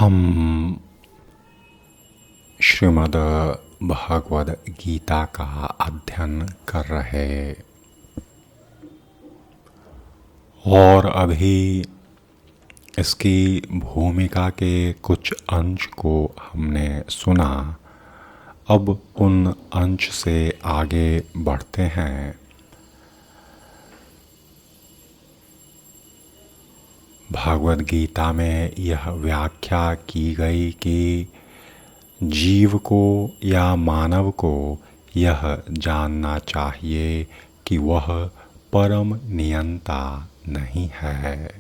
हम श्रीमद् भगवद गीता का अध्ययन कर रहे और अभी इसकी भूमिका के कुछ अंश को हमने सुना। अब उन अंश से आगे बढ़ते हैं। भगवद गीता में यह व्याख्या की गई कि जीव को या मानव को यह जानना चाहिए कि वह परम नियंता नहीं है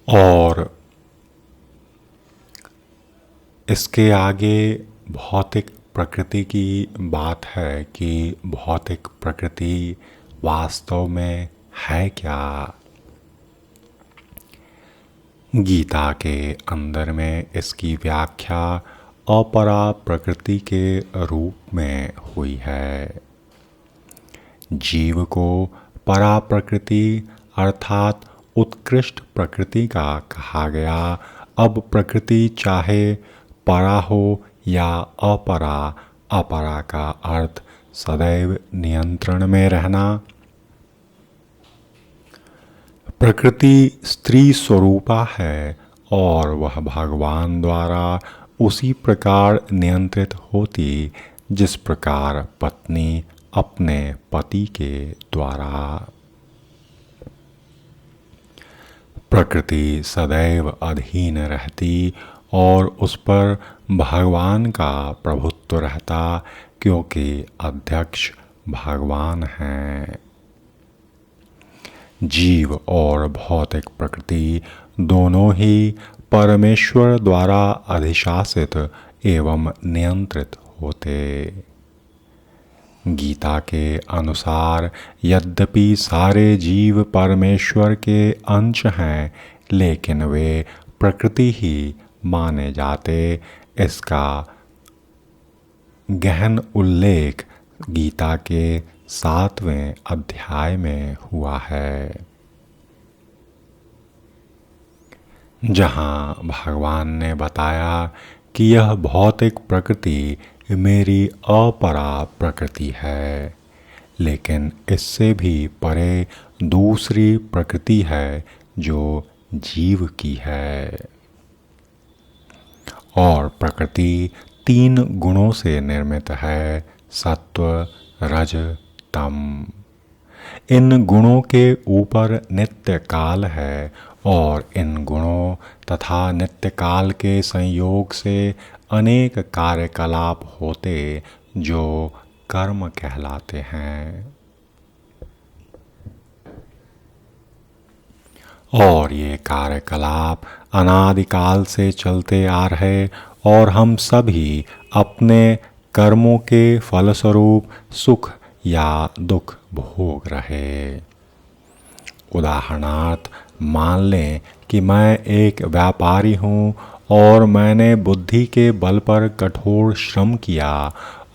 और इसके आगे भौतिक प्रकृति की बात है कि भौतिक प्रकृति वास्तव में है क्या। गीता के अंदर में इसकी व्याख्या अपरा प्रकृति के रूप में हुई है। जीव को परा प्रकृति अर्थात उत्कृष्ट प्रकृति का कहा गया। अब प्रकृति चाहे परा हो या अपरा, अपरा का अर्थ सदैव नियंत्रण में रहना। प्रकृति स्त्री स्वरूपा है और वह भगवान द्वारा उसी प्रकार नियंत्रित होती जिस प्रकार पत्नी अपने पति के द्वारा। प्रकृति सदैव अधीन रहती और उस पर भगवान का प्रभुत्व रहता क्योंकि अध्यक्ष भगवान हैं। जीव और भौतिक प्रकृति दोनों ही परमेश्वर द्वारा अधिशासित एवं नियंत्रित होते। गीता के अनुसार यद्यपि सारे जीव परमेश्वर के अंश हैं, लेकिन वे प्रकृति ही माने जाते। इसका गहन उल्लेख गीता के 7वें अध्याय में हुआ है, जहाँ भगवान ने बताया कि यह भौतिक प्रकृति मेरी अपरा प्रकृति है, लेकिन इससे भी परे दूसरी प्रकृति है जो जीव की है। और प्रकृति 3 गुणों से निर्मित है, सत्व, रज, तम। इन गुणों के ऊपर नित्य काल है और इन गुणों तथा नित्य काल के संयोग से अनेक कार्यकलाप होते जो कर्म कहलाते हैं। और ये कार्यकलाप अनादिकाल से चलते आ रहे और हम सभी अपने कर्मों के फलस्वरूप सुख या दुख भोग रहे। उदाहरणार्थ मान लें कि मैं एक व्यापारी हूँ और मैंने बुद्धि के बल पर कठोर श्रम किया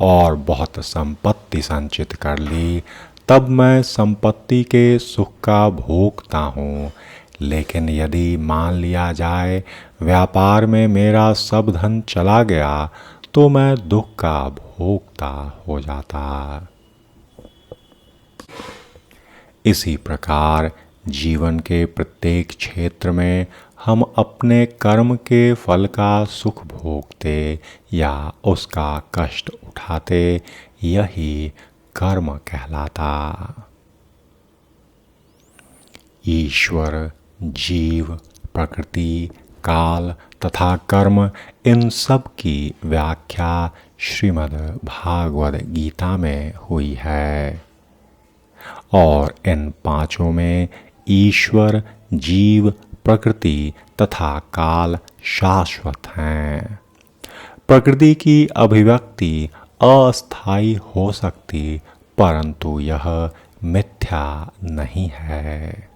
और बहुत संपत्ति संचित कर ली। तब मैं संपत्ति के सुख का भोगता हूँ। लेकिन यदि मान लिया जाए व्यापार में मेरा सब धन चला गया तो मैं दुख का भोगता हो जाता। इसी प्रकार जीवन के प्रत्येक क्षेत्र में हम अपने कर्म के फल का सुख भोगते या उसका कष्ट उठाते, यही कर्म कहलाता। ईश्वर, जीव, प्रकृति, काल तथा कर्म, इन सब की व्याख्या श्रीमद् भागवत गीता में हुई है और इन 5 में ईश्वर, जीव, प्रकृति तथा काल शाश्वत हैं। प्रकृति की अभिव्यक्ति अस्थायी हो सकती, परंतु यह मिथ्या नहीं है।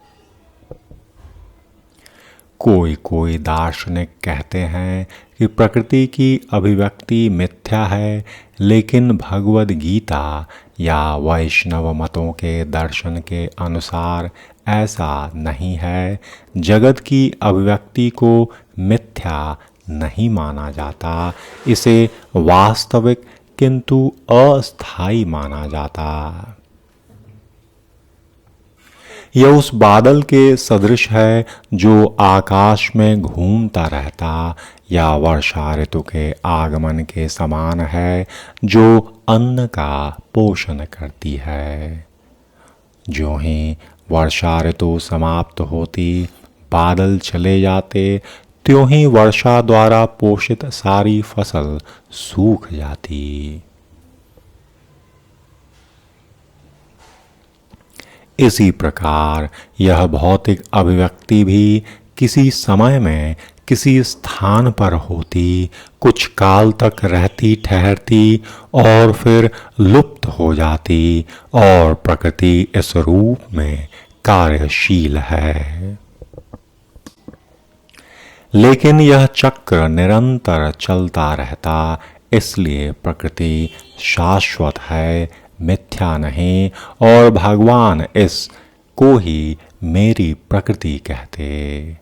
कोई दार्शनिक कहते हैं कि प्रकृति की अभिव्यक्ति मिथ्या है, लेकिन भगवद गीता या वैष्णव मतों के दर्शन के अनुसार ऐसा नहीं है। जगत की अभिव्यक्ति को मिथ्या नहीं माना जाता, इसे वास्तविक किंतु अस्थायी माना जाता। यह उस बादल के सदृश है जो आकाश में घूमता रहता, या वर्षा ऋतु के आगमन के समान है जो अन्न का पोषण करती है। जो ही वर्षा ऋतु समाप्त होती, बादल चले जाते, त्यों ही वर्षा द्वारा पोषित सारी फसल सूख जाती। इसी प्रकार यह भौतिक अभिव्यक्ति भी किसी समय में किसी स्थान पर होती, कुछ काल तक रहती ठहरती और फिर लुप्त हो जाती, और प्रकृति इस रूप में कार्यशील है। लेकिन यह चक्र निरंतर चलता रहता, इसलिए प्रकृति शाश्वत है, मिथ्या नहीं, और भगवान इस को ही मेरी प्रकृति कहते।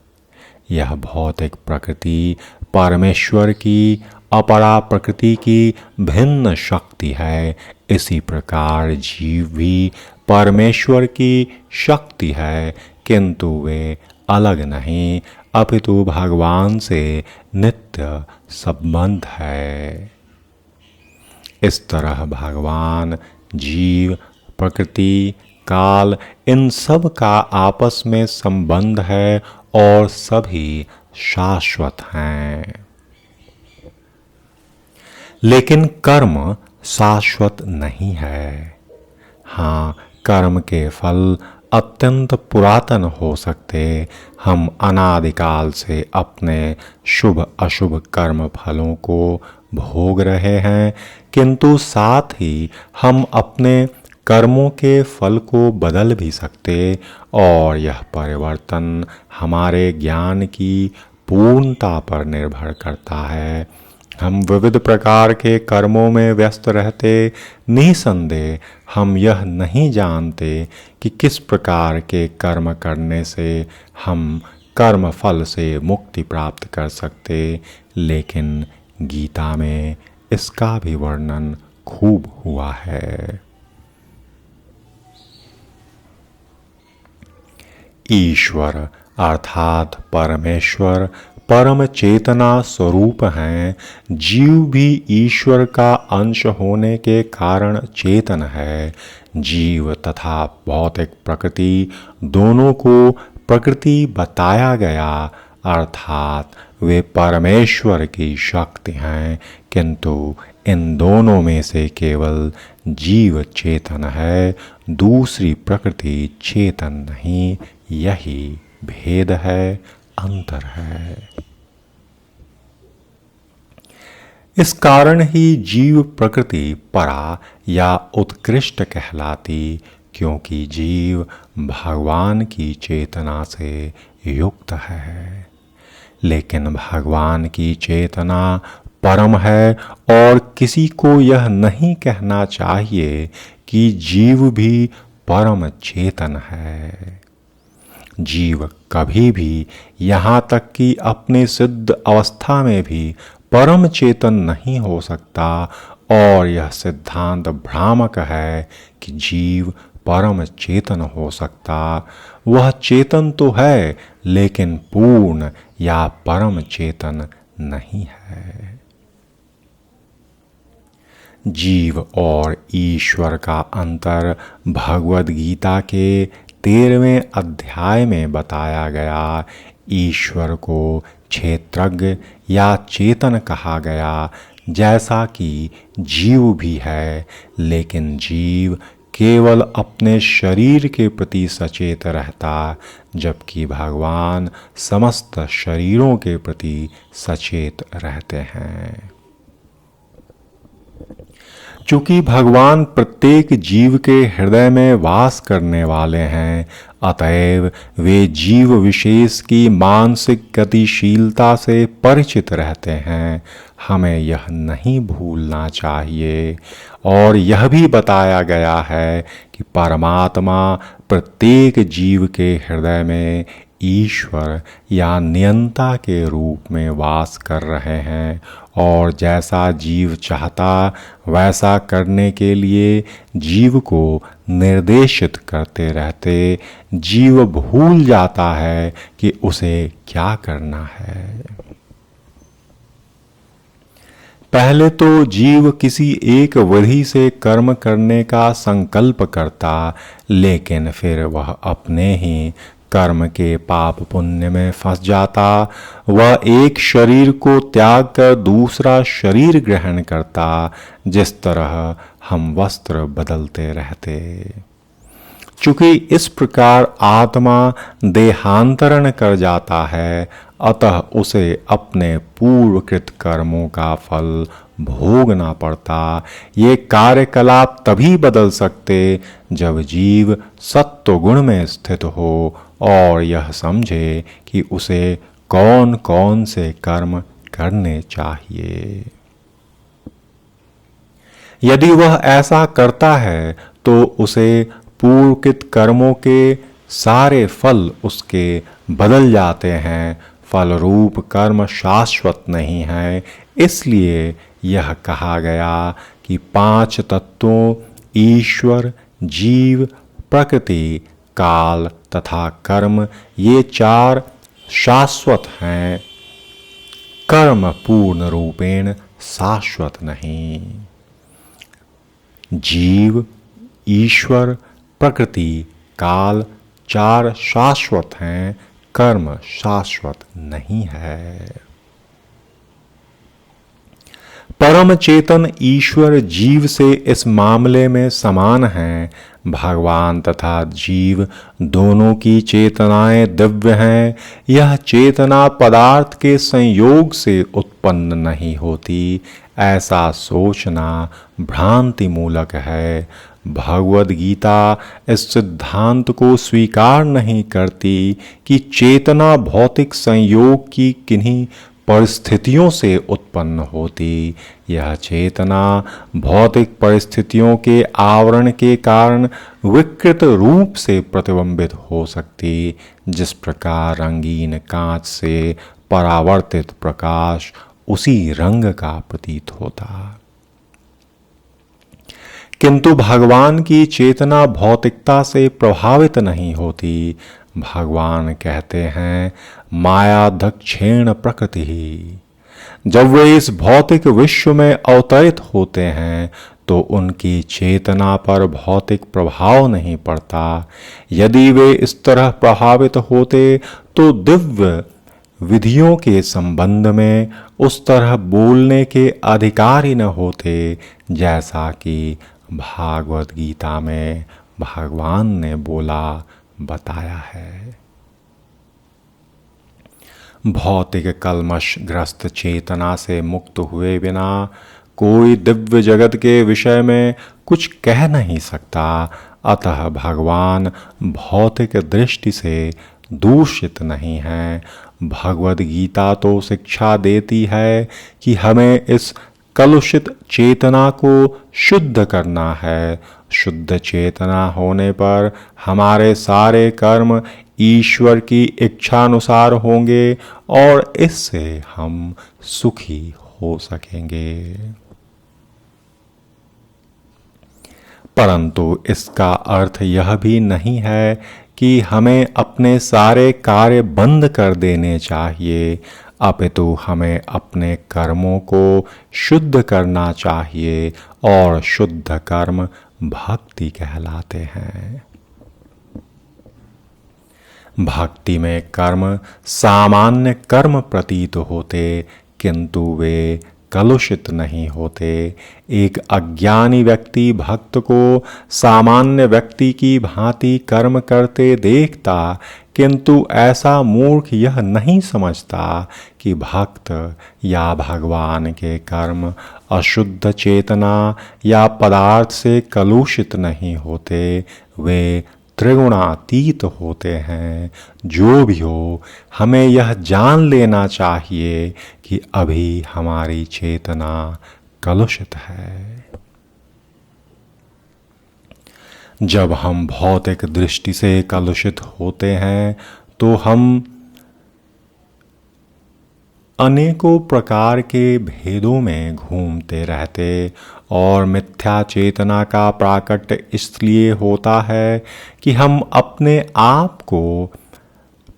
यह भौतिक प्रकृति परमेश्वर की अपरा प्रकृति की भिन्न शक्ति है। इसी प्रकार जीव भी परमेश्वर की शक्ति है, किंतु वे अलग नहीं, अपितु भगवान से नित्य संबंध है। इस तरह भगवान, जीव, प्रकृति, काल, इन सब का आपस में संबंध है और सभी शाश्वत हैं। लेकिन कर्म शाश्वत नहीं है। हाँ, कर्म के फल अत्यंत पुरातन हो सकते। हम अनादिकाल से अपने शुभ अशुभ कर्म फलों को भोग रहे हैं, किंतु साथ ही हम अपने कर्मों के फल को बदल भी सकते, और यह परिवर्तन हमारे ज्ञान की पूर्णता पर निर्भर करता है। हम विविध प्रकार के कर्मों में व्यस्त रहते, निसंदेह हम यह नहीं जानते कि किस प्रकार के कर्म करने से हम कर्म फल से मुक्ति प्राप्त कर सकते, लेकिन गीता में इसका भी वर्णन खूब हुआ है। ईश्वर अर्थात परमेश्वर परम चेतना स्वरूप हैं। जीव भी ईश्वर का अंश होने के कारण चेतन है। जीव तथा भौतिक प्रकृति दोनों को प्रकृति बताया गया, अर्थात वे परमेश्वर की शक्ति हैं, किंतु इन दोनों में से केवल जीव चेतन है, दूसरी प्रकृति चेतन नहीं। यही भेद है, अंतर है। इस कारण ही जीव प्रकृति परा या उत्कृष्ट कहलाती, क्योंकि जीव भगवान की चेतना से युक्त है। लेकिन भगवान की चेतना परम है, और किसी को यह नहीं कहना चाहिए कि जीव भी परम चेतन है। जीव कभी भी, यहाँ तक कि अपने सिद्ध अवस्था में भी परम चेतन नहीं हो सकता, और यह सिद्धांत भ्रामक है कि जीव परम चेतन हो सकता। वह चेतन तो है, लेकिन पूर्ण या परम चेतन नहीं है। जीव और ईश्वर का अंतर भगवद गीता के 13वें अध्याय में बताया गया। ईश्वर को क्षेत्रज्ञ या चेतन कहा गया, जैसा कि जीव भी है, लेकिन जीव केवल अपने शरीर के प्रति सचेत रहता, जबकि भगवान समस्त शरीरों के प्रति सचेत रहते हैं। चूंकि भगवान प्रत्येक जीव के हृदय में वास करने वाले हैं, अतएव वे जीव विशेष की मानसिक गतिशीलता से परिचित रहते हैं। हमें यह नहीं भूलना चाहिए। और यह भी बताया गया है कि परमात्मा प्रत्येक जीव के हृदय में ईश्वर या नियंता के रूप में वास कर रहे हैं, और जैसा जीव चाहता वैसा करने के लिए जीव को निर्देशित करते रहते जीव भूल जाता है कि उसे क्या करना है। पहले तो जीव किसी एक विधि से कर्म करने का संकल्प करता, लेकिन फिर वह अपने ही कर्म के पाप पुण्य में फंस जाता। वह एक शरीर को त्याग कर दूसरा शरीर ग्रहण करता, जिस तरह हम वस्त्र बदलते रहते। चूंकि इस प्रकार आत्मा देहांतरण कर जाता है, अतः उसे अपने पूर्वकृत कर्मों का फल भोगना पड़ता। ये कार्यकलाप तभी बदल सकते जब जीव सत्व गुण में स्थित हो और यह समझे कि उसे कौन कौन से कर्म करने चाहिए। यदि वह ऐसा करता है तो उसे पूर्वकृत कर्मों के सारे फल उसके बदल जाते हैं। फल रूप कर्म शाश्वत नहीं है। इसलिए यह कहा गया कि 5 तत्वों ईश्वर, जीव, प्रकृति, काल तथा कर्म, ये 4 शाश्वत हैं। कर्म पूर्ण रूपेण शाश्वत नहीं। जीव, ईश्वर, प्रकृति, काल 4 शाश्वत हैं, कर्म शाश्वत नहीं है। परम चेतन ईश्वर जीव से इस मामले में समान हैं। भगवान तथा जीव दोनों की चेतनाएं दिव्य हैं। यह चेतना पदार्थ के संयोग से उत्पन्न नहीं होती, ऐसा सोचना भ्रांति मूलक है। भगवद गीता इस सिद्धांत को स्वीकार नहीं करती कि चेतना भौतिक संयोग की किन्हीं परिस्थितियों से उत्पन्न होती। यह चेतना भौतिक परिस्थितियों के आवरण के कारण विकृत रूप से प्रतिबिंबित हो सकती, जिस प्रकार रंगीन कांच से परावर्तित प्रकाश उसी रंग का प्रतीत होता। किंतु भगवान की चेतना भौतिकता से प्रभावित नहीं होती। भगवान कहते हैं, माया दक्षेण प्रकृति ही। जब वे इस भौतिक विश्व में अवतरित होते हैं तो उनकी चेतना पर भौतिक प्रभाव नहीं पड़ता। यदि वे इस तरह प्रभावित होते तो दिव्य विधियों के संबंध में उस तरह बोलने के अधिकारी न होते, जैसा कि भागवत गीता में भगवान ने बोला बताया है। भौतिक कलमश ग्रस्त चेतना से मुक्त हुए बिना कोई दिव्य जगत के विषय में कुछ कह नहीं सकता। अतः भगवान भौतिक दृष्टि से दूषित नहीं है। भगवद गीता तो शिक्षा देती है कि हमें इस कलुषित चेतना को शुद्ध करना है। शुद्ध चेतना होने पर हमारे सारे कर्म ईश्वर की इच्छानुसार होंगे और इससे हम सुखी हो सकेंगे। परंतु इसका अर्थ यह भी नहीं है कि हमें अपने सारे कार्य बंद कर देने चाहिए, अपितु हमें अपने कर्मों को शुद्ध करना चाहिए और शुद्ध कर्म भक्ति कहलाते हैं। भक्ति में कर्म सामान्य कर्म प्रतीत होते, किंतु वे कलुषित नहीं होते। एक अज्ञानी व्यक्ति भक्त को सामान्य व्यक्ति की भांति कर्म करते देखता, किंतु ऐसा मूर्ख यह नहीं समझता कि भक्त या भगवान के कर्म अशुद्ध चेतना या पदार्थ से कलुषित नहीं होते, वे त्रिगुणातीत होते हैं। जो भी हो, हमें यह जान लेना चाहिए कि अभी हमारी चेतना कलुषित है। जब हम भौतिक दृष्टि से कलुषित होते हैं तो हम अनेकों प्रकार के भेदों में घूमते रहते, और मिथ्या चेतना का प्राकट्य इसलिए होता है कि हम अपने आप को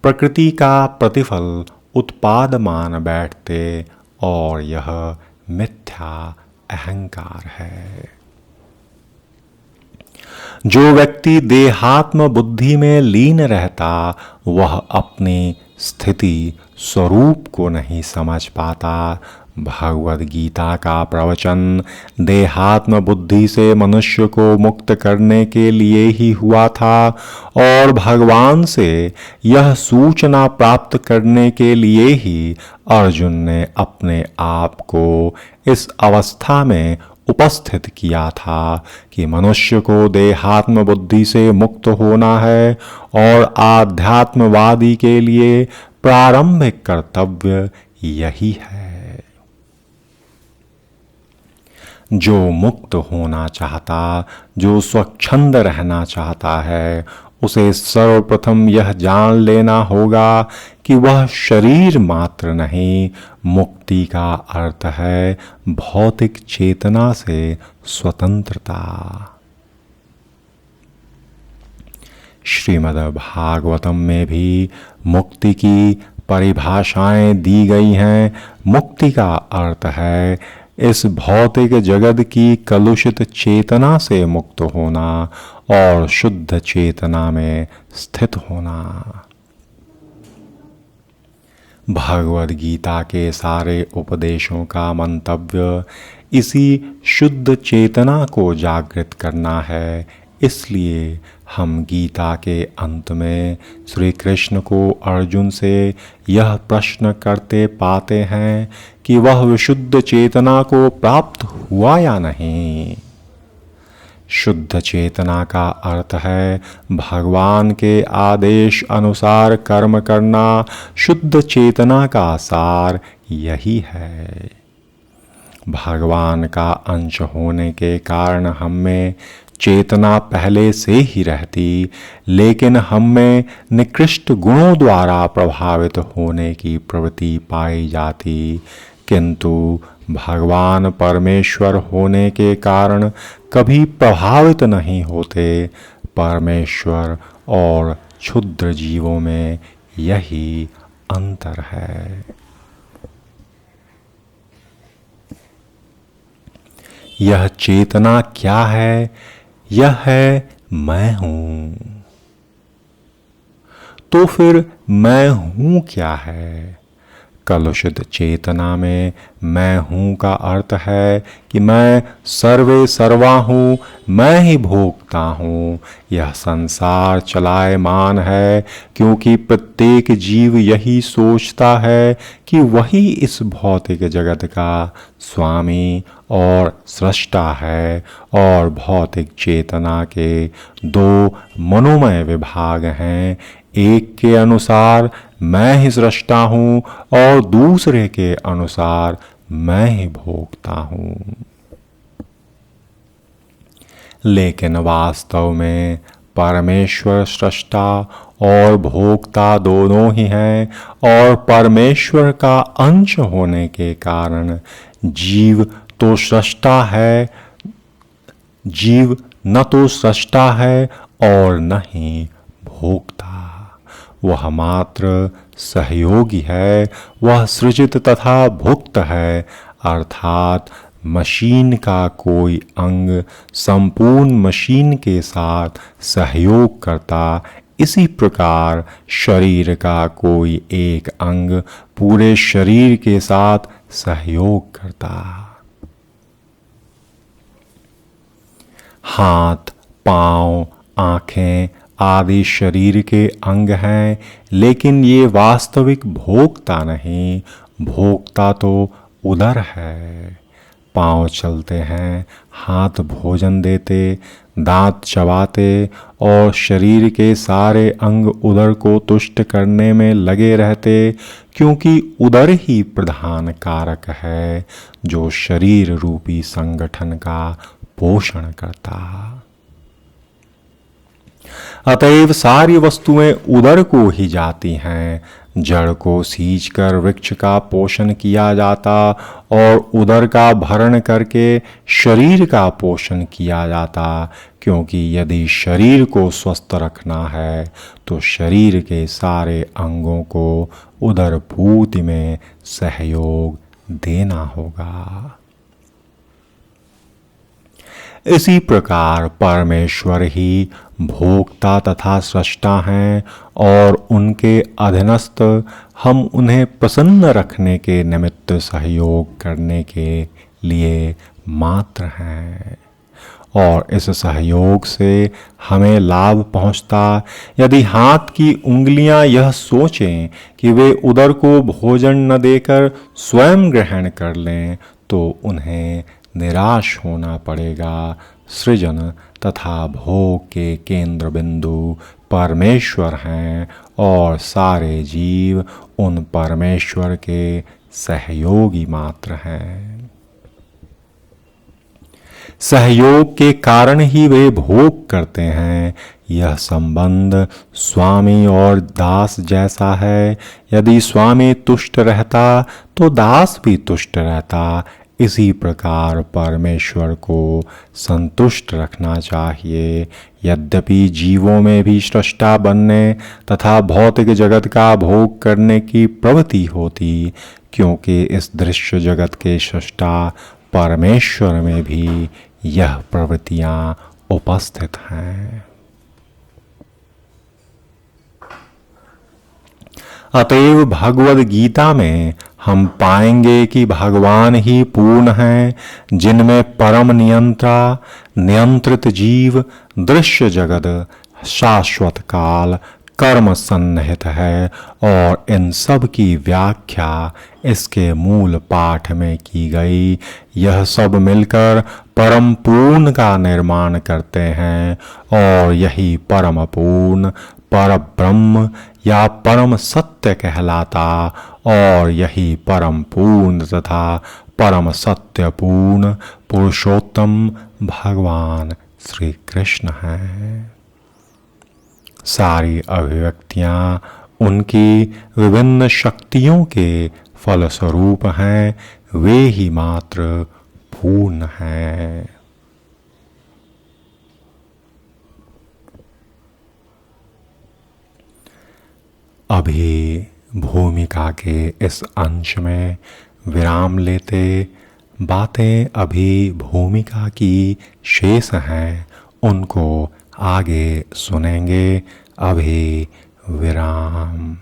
प्रकृति का प्रतिफल उत्पाद मान बैठते, और यह मिथ्या अहंकार है। जो व्यक्ति देहात्म बुद्धि में लीन रहता, वह अपनी स्थिति स्वरूप को नहीं समझ पाता। भगवद गीता का प्रवचन देहात्म बुद्धि से मनुष्य को मुक्त करने के लिए ही हुआ था, और भगवान से यह सूचना प्राप्त करने के लिए ही अर्जुन ने अपने आप को इस अवस्था में उपस्थित किया था कि मनुष्य को देहात्म बुद्धि से मुक्त होना है, और आध्यात्मवादी के लिए प्रारंभिक कर्तव्य यही है। जो मुक्त होना चाहता, जो स्वच्छंद रहना चाहता है, उसे सर्वप्रथम यह जान लेना होगा कि वह शरीर मात्र नहीं, मुक्ति का अर्थ है भौतिक चेतना से स्वतंत्रता। श्रीमद् भागवतम में भी मुक्ति की परिभाषाएं दी गई हैं। मुक्ति का अर्थ है इस भौतिक जगत की कलुषित चेतना से मुक्त होना और शुद्ध चेतना में स्थित होना। भगवद गीता के सारे उपदेशों का मंतव्य इसी शुद्ध चेतना को जागृत करना है। इसलिए हम गीता के अंत में श्री कृष्ण को अर्जुन से यह प्रश्न करते पाते हैं कि वह विशुद्ध चेतना को प्राप्त हुआ या नहीं। शुद्ध चेतना का अर्थ है भगवान के आदेश अनुसार कर्म करना। शुद्ध चेतना का सार यही है। भगवान का अंश होने के कारण हम में चेतना पहले से ही रहती, लेकिन हम में निकृष्ट गुणों द्वारा प्रभावित होने की प्रवृत्ति पाई जाती। किंतु भगवान परमेश्वर होने के कारण कभी प्रभावित नहीं होते। परमेश्वर और क्षुद्र जीवों में यही अंतर है। यह चेतना क्या है? यह है मैं हूं। तो फिर मैं हूं क्या है? कलुषित चेतना में मैं हूं का अर्थ है कि मैं सर्वे सर्वा हूं, मैं ही भोगता हूं। यह संसार चलायमान है क्योंकि प्रत्येक जीव यही सोचता है कि वही इस भौतिक जगत का स्वामी और सृष्टा है। और भौतिक चेतना के दो मनोमय विभाग हैं। एक के अनुसार मैं ही सृष्टा हूं और दूसरे के अनुसार मैं ही भोगता हूं। लेकिन वास्तव में परमेश्वर सृष्टा और भोक्ता दोनों ही हैं, और परमेश्वर का अंश होने के कारण जीव तो सृष्टा है, जीव न तो सृष्टा है और न ही भोक्ता। वह मात्र सहयोगी है। वह सृजित तथा भुक्त है, अर्थात मशीन का कोई अंग संपूर्ण मशीन के साथ सहयोग करता। इसी प्रकार शरीर का कोई एक अंग पूरे शरीर के साथ सहयोग करता। हाथ, पांव, आंखें आदि शरीर के अंग हैं, लेकिन ये वास्तविक भोक्ता नहीं। भोक्ता तो उदर है। पांव चलते हैं, हाथ भोजन देते, दांत चबाते और शरीर के सारे अंग उदर को तुष्ट करने में लगे रहते, क्योंकि उदर ही प्रधान कारक है जो शरीर रूपी संगठन का पोषण करता। अतएव सारी वस्तुएं उदर को ही जाती हैं। जड़ को सींचकर वृक्ष का पोषण किया जाता और उदर का भरण करके शरीर का पोषण किया जाता, क्योंकि यदि शरीर को स्वस्थ रखना है तो शरीर के सारे अंगों को उदर पूर्ति में सहयोग देना होगा। इसी प्रकार परमेश्वर ही भोक्ता तथा सृष्टा हैं और उनके अधीनस्थ हम उन्हें प्रसन्न रखने के निमित्त सहयोग करने के लिए मात्र हैं। और इस सहयोग से हमें लाभ पहुंचता यदि हाथ की उंगलियां यह सोचें कि वे उदर को भोजन न देकर स्वयं ग्रहण कर लें तो उन्हें निराश होना पड़ेगा। सृजन तथा भोग के केंद्र बिंदु परमेश्वर हैं और सारे जीव उन परमेश्वर के सहयोगी मात्र हैं। सहयोग के कारण ही वे भोग करते हैं। यह संबंध स्वामी और दास जैसा है। यदि स्वामी तुष्ट रहता तो दास भी तुष्ट रहता। इसी प्रकार परमेश्वर को संतुष्ट रखना चाहिए। यद्यपि जीवों में भी सृष्टा बनने तथा भौतिक जगत का भोग करने की प्रवृत्ति होती, क्योंकि इस दृश्य जगत के सृष्टा परमेश्वर में भी यह प्रवृत्तियां उपस्थित हैं। अतएव भगवद गीता में हम पाएंगे कि भगवान ही पूर्ण हैं, जिनमें परम नियंत्रा, नियंत्रित जीव, दृश्य जगत, शाश्वत काल, कर्म सन्निहित है। और इन सब की व्याख्या इसके मूल पाठ में की गई। यह सब मिलकर परम पूर्ण का निर्माण करते हैं और यही परम पूर्ण पर ब्रह्म या परम सत्य कहलाता और यही परम पूर्ण तथा परम सत्य पूर्ण पुरुषोत्तम भगवान श्री कृष्ण हैं। सारी अभिव्यक्तियां उनकी विभिन्न शक्तियों के फलस्वरूप हैं। वे ही मात्र पूर्ण हैं। अभी भूमिका के इस अंश में विराम लेते। बातें अभी भूमिका की शेष हैं, उनको आगे सुनेंगे। अभी विराम।